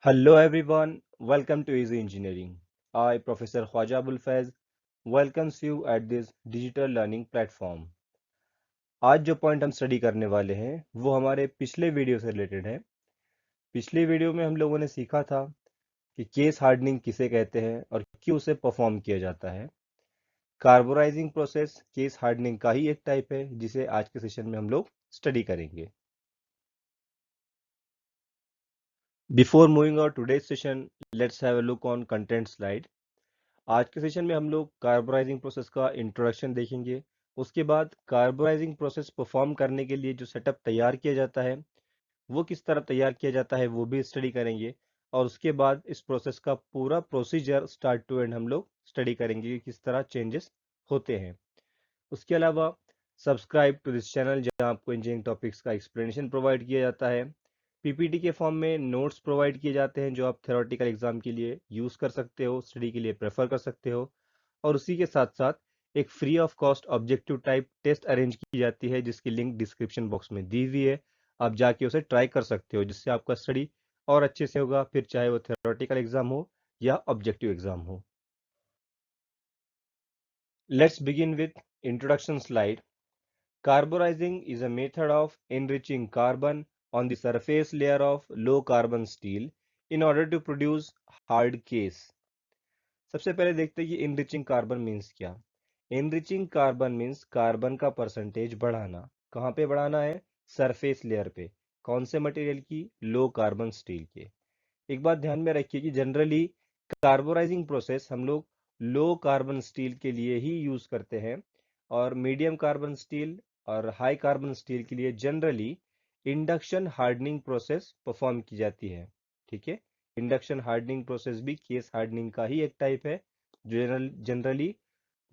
Hello everyone, welcome to Easy Engineering. I, Professor Khwaja Abul Faiz, welcomes you at this digital learning platform. आज जो point हम study करने वाले हैं वो हमारे पिछले वीडियो से रिलेटेड है। पिछले वीडियो में हम लोगों ने सीखा था कि केस हार्डनिंग किसे कहते हैं और क्यों उसे परफॉर्म किया जाता है। कार्बोराइजिंग प्रोसेस केस हार्डनिंग का ही एक टाइप है जिसे आज के सेशन में हम लोग स्टडी करेंगे। Before moving our today's session, let's have a look on content slide. आज के सेशन में हम लोग कार्बोराइजिंग प्रोसेस का इंट्रोडक्शन देखेंगे। उसके बाद कार्बोराइजिंग प्रोसेस परफॉर्म करने के लिए जो सेटअप तैयार किया जाता है वो किस तरह तैयार किया जाता है वो भी स्टडी करेंगे। और उसके बाद इस प्रोसेस का पूरा प्रोसीजर स्टार्ट टू एंड हम लोग स्टडी करेंगे कि किस तरह चेंजेस होते हैं। उसके अलावा सब्सक्राइब टू दिस चैनल जहां आपको इंजीनियरिंग टॉपिक्स का एक्सप्लेनेशन प्रोवाइड किया जाता है। पीपीटी के फॉर्म में नोट्स प्रोवाइड किए जाते हैं जो आप थ्योरेटिकल एग्जाम के लिए यूज कर सकते हो, स्टडी के लिए प्रेफर कर सकते हो। और उसी के साथ साथ एक free of cost objective type test arrange की जाती है जिसकी लिंक डिस्क्रिप्शन बॉक्स में दी हुई है। आप जाके उसे ट्राई कर सकते हो जिससे आपका स्टडी और अच्छे से होगा, फिर चाहे वो थ्योरेटिकल एग्जाम हो या ऑब्जेक्टिव एग्जाम हो। Let's begin with introduction slide. Carburizing is a method of enriching carbon on the surface layer of low carbon steel in order to produce hard case. सबसे पहले देखते हैं कि enriching carbon means क्या। enriching carbon means carbon का percentage बढ़ाना। कहाँ पे बढ़ाना है? सरफेस लेयर पे। कौन से मटेरियल की? लो कार्बन स्टील के। एक बात ध्यान में रखिए कि जनरली कार्बोराइजिंग प्रोसेस हम लोग लो कार्बन स्टील के लिए ही यूज करते हैं और मीडियम कार्बन स्टील और हाई कार्बन स्टील के लिए generally induction hardening process perform की जाती है। ठीक है, इंडक्शन हार्डनिंग प्रोसेस भी केस हार्डनिंग का ही एक टाइप है जो जनरली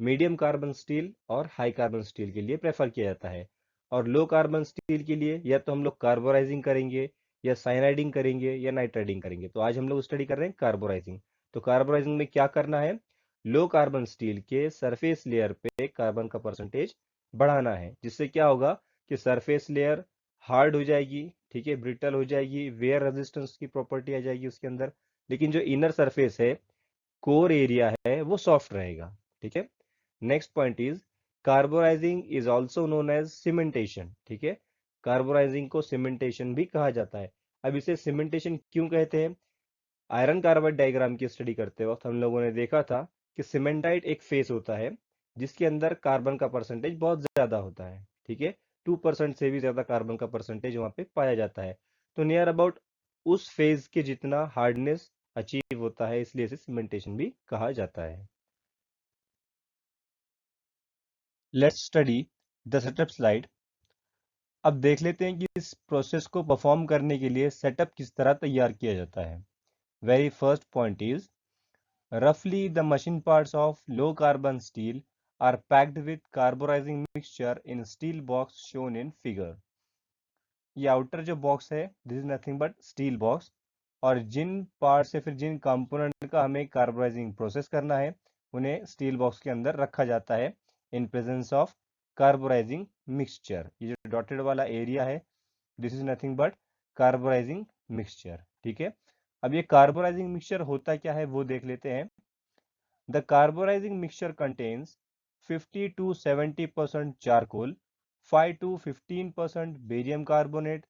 मीडियम कार्बन स्टील और हाई कार्बन स्टील के लिए प्रेफर किया जाता है। और लो कार्बन स्टील के लिए या तो हम लोग कार्बोराइजिंग करेंगे या साइनाइडिंग करेंगे या नाइट्राइडिंग करेंगे। तो आज हम लोग स्टडी कर रहे हैं कार्बोराइजिंग। तो कार्बोराइजिंग में क्या करना है? लो कार्बन स्टील के सरफेस लेयर पे कार्बन का परसेंटेज बढ़ाना है जिससे क्या होगा कि सरफेस लेयर हार्ड हो जाएगी, ठीक है, ब्रिटल हो जाएगी, वेयर रेजिस्टेंस की प्रॉपर्टी आ जाएगी उसके अंदर। लेकिन जो इनर सरफेस है, कोर एरिया है, वो सॉफ्ट रहेगा। ठीक है। Next point is carburizing is also known as cementation. ठीक है, कार्बोराइजिंग को सीमेंटेशन भी कहा जाता है। अब इसे सीमेंटेशन क्यों कहते हैं? आयरन कार्बाइड डायग्राम की स्टडी करते वक्त हम लोगों ने देखा था कि सीमेंटाइट एक फेस होता है जिसके अंदर कार्बन का परसेंटेज बहुत ज्यादा होता है। ठीक है, 2% से भी ज्यादा कार्बन का परसेंटेज वहां पे पाया जाता है। तो नियर अबाउट उस फेज के जितना हार्डनेस अचीव होता है, इसलिए इसे सीमेंटेशन भी कहा जाता है। Let's study the setup slide. अब देख लेते हैं कि इस प्रोसेस को परफॉर्म करने के लिए सेटअप किस तरह तैयार किया जाता है। Very first point is roughly the machine parts of low carbon steel are packed with carburizing mixture in steel box shown in figure. ये आउटर जो बॉक्स है this is nothing but still box. और जिन part से फिर जिन component का हमें carburising process करना है उन्हें स्टील बॉक्स के अंदर रखा जाता है in presence of carburizing mixture. ये जो डॉटेड वाला एरिया है this is nothing but carburizing mixture. ठीक है, अब ये कार्बोराइजिंग मिक्सचर होता क्या है वो देख लेते हैं। The carburizing mixture contains 50 to 70% charcoal, 5 to 15% barium carbonate,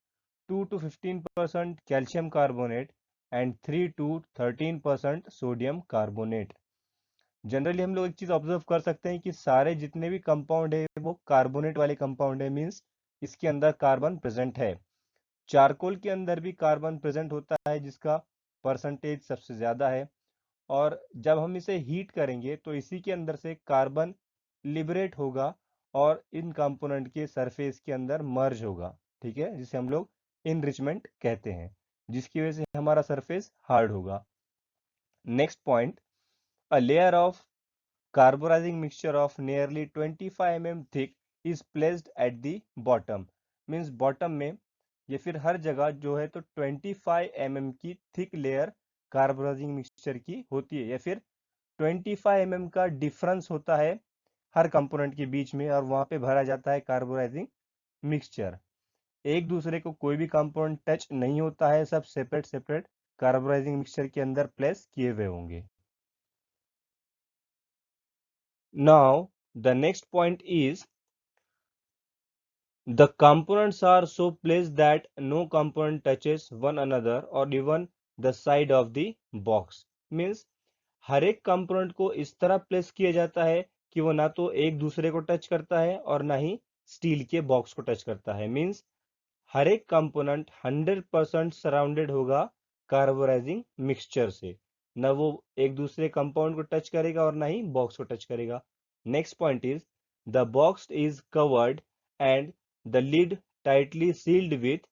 2 to 15% calcium carbonate and 3 to 13% sodium carbonate. Generally हम लोग एक चीज ऑब्जर्व कर सकते हैं कि सारे जितने भी कंपाउंड है वो कार्बोनेट वाले कंपाउंड है, मींस इसके अंदर कार्बन प्रेजेंट है। चारकोल के अंदर भी कार्बन प्रेजेंट होता है जिसका परसेंटेज सबसे ज्यादा है। और जब हम इसे हीट करेंगे तो इसी के अंदर से कार्बन लिबरेट होगा और इन कंपोनेंट के सरफेस के अंदर मर्ज होगा। ठीक है, जिसे हम लोग इनरिचमेंट कहते हैं, जिसकी वजह से हमारा सरफेस हार्ड होगा। Next point, a layer of carburizing mixture of nearly 25 mm thick is placed at the bottom। Means bottom में या फिर हर जगह जो है तो 25 mm की थिक लेयर कार्बोराइजिंग मिक्सचर की होती है, या फिर 25 mm का डिफरेंस होता है हर कंपोनेंट के बीच में और वहां पे भरा जाता है कार्बोराइजिंग मिक्सचर। एक दूसरे को कोई भी कंपोनेंट टच नहीं होता है, सब सेपरेट सेपरेट कार्बोनाइजिंग मिक्सचर के अंदर प्लेस किए हुए होंगे। Now the next point is the components are so placed that no component touches one another or even the side of the box. Means हर एक कंपोनेंट को इस तरह प्लेस किया जाता है कि वो ना तो एक दूसरे को टच करता है और ना ही स्टील के बॉक्स को टच करता है। मींस हर एक कंपोनेंट 100% सराउंडेड होगा कार्बोराइजिंग मिक्सचर से, ना वो एक दूसरे कंपाउंड को टच करेगा और ना ही बॉक्स को टच करेगा। Next point is the box is covered and the lid tightly sealed with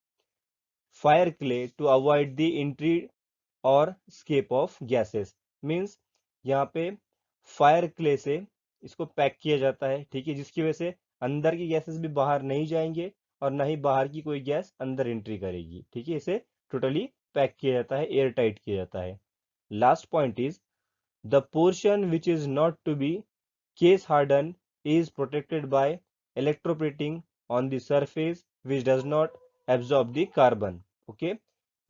fire clay to avoid the entry or escape of gases. Means यहाँ पे फायर क्ले से इसको पैक किया जाता है, ठीक है, जिसकी वजह से अंदर की गैसेस भी बाहर नहीं जाएंगे और ना ही बाहर की कोई गैस अंदर एंट्री करेगी, ठीक है। इसे टोटली पैक किया जाता है, एयर टाइट किया जाता है। Last point is the portion which is not to be case hardened is protected by electroplating on the surface which does not absorb the carbon. Okay,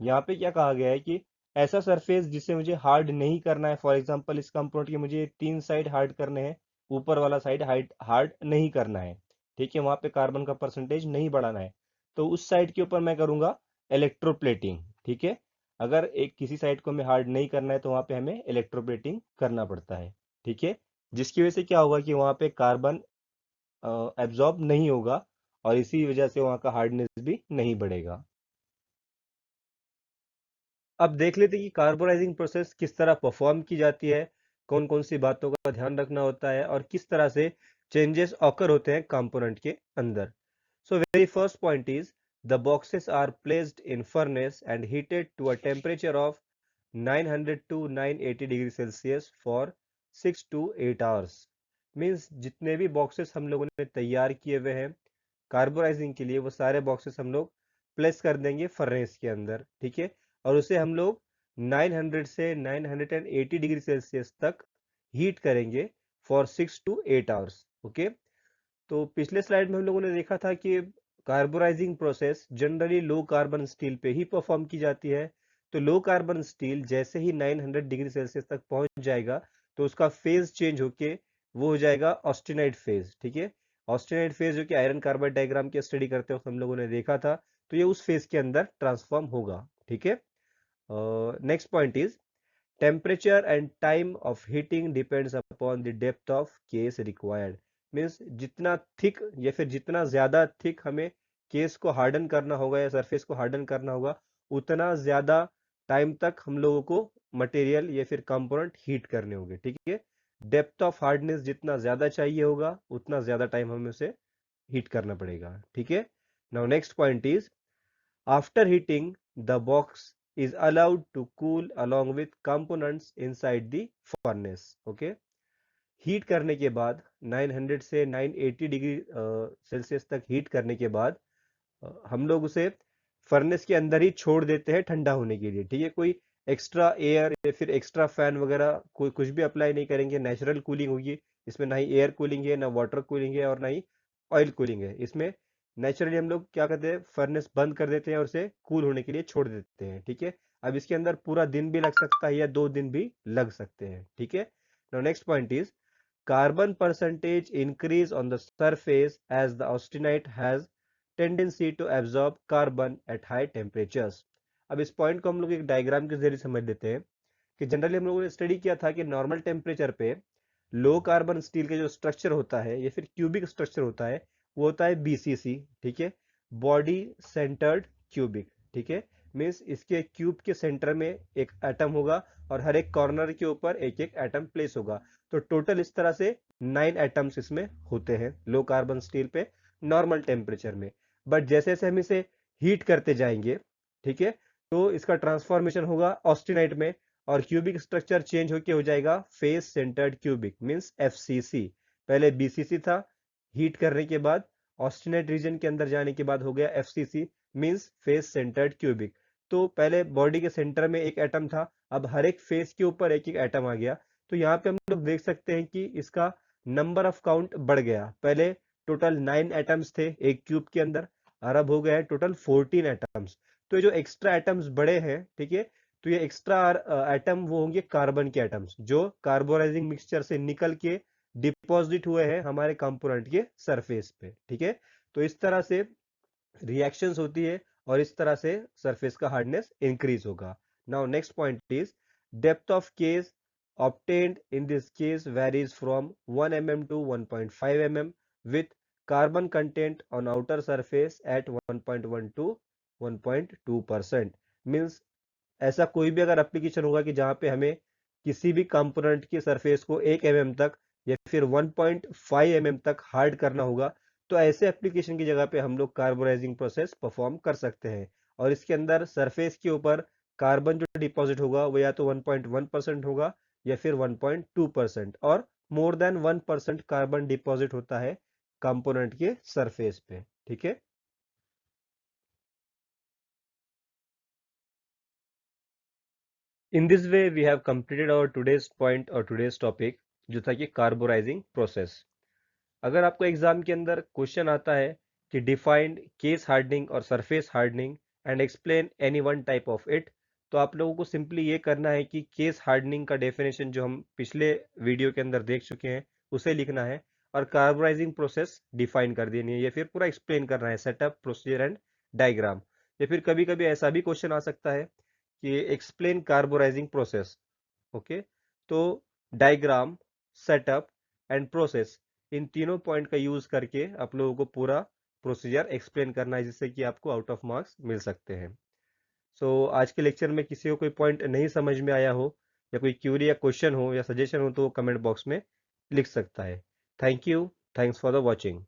यहाँ पे क्या कहा गया है कि ऐसा सरफेस जिसे मुझे हार्ड नहीं करना है, फॉर एग्जांपल इस कंपोनेंट के मुझे 3 साइड हार्ड करने हैं, ऊपर वाला साइड हार्ड नहीं करना है, ठीक है, वहां पे कार्बन का परसेंटेज नहीं बढ़ाना है, तो उस साइड के ऊपर मैं करूंगा इलेक्ट्रोप्लेटिंग, ठीक है। अगर एक किसी साइड को हमें हार्ड नहीं करना है तो वहां पे हमें इलेक्ट्रोप्लेटिंग करना पड़ता है, ठीक है, जिसकी वजह से क्या होगा कि वहां पे कार्बन एब्जॉर्ब नहीं होगा और इसी वजह से वहां का हार्डनेस भी नहीं बढ़ेगा। अब देख लेते हैं कि कार्बोनाइजिंग प्रोसेस किस तरह परफॉर्म की जाती है, कौन कौन सी बातों का ध्यान रखना होता है और किस तरह से चेंजेस ऑकर होते हैं कंपोनेंट के अंदर। So very first point is the boxes are placed in furnace and heated to a temperature of 900 to 980 degree Celsius for 6 to 8 hours. Means जितने भी बॉक्सेस हम लोगों ने तैयार किए हुए हैं कार्बोनाइजिंग के लिए, वो सारे बॉक्सेस हम लोग प्लेस कर देंगे फर्नेस के अंदर, ठीक है, और उसे हम लोग 900 से 980 डिग्री सेल्सियस तक हीट करेंगे फॉर 6 to 8 आवर्स। ओके, तो पिछले स्लाइड में हम लोगों ने देखा था कि carbonizing process generally low carbon steel पे ही परफॉर्म की जाती है। तो लो कार्बन स्टील जैसे ही 900 डिग्री सेल्सियस तक पहुंच जाएगा तो उसका फेज चेंज होके वो हो जाएगा ऑस्टेनाइट फेज, ठीक है। ऑस्टेनाइट फेज जो कि आयरन कार्बाइड डायग्राम की स्टडी करते वक्त हम लोगों ने देखा था, तो ये उस फेज के अंदर ट्रांसफॉर्म होगा, ठीक है। Next point is temperature and time of heating depends upon the depth of case required. Means जितना थिक या फिर जितना ज्यादा थिक हमें केस को हार्डन करना होगा या सरफेस को हार्डन करना होगा, उतना ज्यादा टाइम तक हम लोगों को मटेरियल या फिर कंपोनेंट हीट करने होंगे, ठीक है। डेप्थ ऑफ हार्डनेस जितना ज्यादा चाहिए होगा उतना ज्यादा टाइम हमें उसे हीट करना पड़ेगा, ठीक है। Now next point is after heating, the box is allowed to cool along with components inside the furnace. Okay. Heat करने के बाद 900 से 980 डिग्री सेल्सियस तक हीट करने के बाद हम लोग उसे फर्नेस के अंदर ही छोड़ देते हैं ठंडा होने के लिए, ठीक है। कोई एक्स्ट्रा एयर या फिर एक्स्ट्रा फैन वगैरह कोई कुछ भी अप्लाई नहीं करेंगे, नेचुरल कूलिंग होगी इसमें। ना ही एयर कूलिंग है, ना वाटर कूलिंग है और ना ही ऑयल कूलिंग है इसमें। नेचुरली हम लोग क्या करते हैं, फर्नेस बंद कर देते हैं और उसे कूल होने के लिए छोड़ देते हैं, ठीक है। अब इसके अंदर पूरा दिन भी लग सकता है या 2 दिन भी लग सकते हैं, ठीक है। Now next point is carbon percentage increase on the surface as the austenite has tendency to absorb carbon at high temperatures। अब इस पॉइंट को हम लोग एक डायग्राम के जरिए समझ लेते हैं कि जनरली हम लोगों ने स्टडी किया था कि नॉर्मल टेम्परेचर पे लो कार्बन स्टील के जो स्ट्रक्चर होता है या फिर क्यूबिक स्ट्रक्चर होता है वो होता है बीसीसी, ठीक है, बॉडी सेंटर्ड क्यूबिक, ठीक है। मीन्स इसके क्यूब के सेंटर में एक एटम होगा और हर एक कॉर्नर के ऊपर एक एक एटम प्लेस होगा। तो टोटल इस तरह से 9 एटम्स इसमें होते हैं लो कार्बन स्टील पे नॉर्मल टेम्परेचर में। बट जैसे जैसे हम इसे हीट करते जाएंगे, ठीक है, तो इसका ट्रांसफॉर्मेशन होगा ऑस्टेनाइट में और क्यूबिक स्ट्रक्चर चेंज होके हो जाएगा face centred cubic means FCC. पहले बीसीसी था, हीट करने के बाद ऑस्टेनाइट रीजन के अंदर जाने के बाद हो गया FCC means face centred cubic. तो पहले बॉडी के सेंटर में एक एटम था, अब हर एक फेस के ऊपर एक एक एटम आ गया। तो यहाँ पे हम लोग देख सकते हैं कि इसका नंबर ऑफ काउंट बढ़ गया। पहले टोटल 9 एटम्स थे एक क्यूब के अंदर और अब हो गया है टोटल 14 एटम्स। तो ये जो एक्स्ट्रा एटम्स बड़े हैं, ठीक है, तो ये एक्स्ट्रा एटम वो होंगे कार्बन के एटम्स जो कार्बोनाइजिंग मिक्सचर से निकल के डिपॉजिट हुए हैं हमारे कंपोनेंट के सरफेस पे, ठीक है। तो इस तरह से रिएक्शंस होती है और इस तरह से सरफेस का हार्डनेस इंक्रीज होगा। Now next point is depth of case obtained in this case varies from 1 mm to 1.5 mm with carbon content on outer surface at 1.1 to 1.2%। Means ऐसा कोई भी अगर एप्लीकेशन होगा कि जहां पे हमें किसी भी कंपोनेंट की सरफेस को 1 mm तक या फिर 1.5 mm तक हार्ड करना होगा, तो ऐसे एप्लीकेशन की जगह पे हम लोग कार्बोनाइजिंग प्रोसेस परफॉर्म कर सकते हैं। और इसके अंदर सरफेस के ऊपर कार्बन जो डिपॉजिट होगा वो या तो 1.1% होगा या फिर 1.2%, और मोर देन 1% कार्बन डिपॉजिट होता है कंपोनेंट के सरफेस पे, ठीक है। In this way we have completed our today's point और टुडेज टॉपिक, जो था कि कार्बोनाइजिंग प्रोसेस। अगर आपको एग्जाम के अंदर क्वेश्चन आता है कि डिफाइंड केस हार्डनिंग और surface hardening and explain any one type of it, तो आप लोगों को सिंपली ये करना है कि केस हार्डनिंग का डेफिनेशन जो हम पिछले वीडियो के अंदर देख चुके हैं उसे लिखना है, और कार्बोनाइजिंग प्रोसेस डिफाइन कर देनी है, या फिर पूरा एक्सप्लेन करना है, सेटअप, प्रोसीजर एंड डायग्राम। या फिर कभी कभी ऐसा भी क्वेश्चन आ सकता है कि एक्सप्लेन कार्बोनाइजिंग प्रोसेस, ओके। तो डायग्राम, सेटअप एंड प्रोसेस, इन तीनों पॉइंट का यूज करके आप लोगों को पूरा प्रोसीजर एक्सप्लेन करना है, जिससे कि आपको आउट ऑफ मार्क्स मिल सकते हैं। आज के लेक्चर में किसी को कोई पॉइंट नहीं समझ में आया हो, या कोई क्यूरी या क्वेश्चन हो या सजेशन हो, तो कमेंट बॉक्स में लिख सकता है। Thank you, thanks for the watching.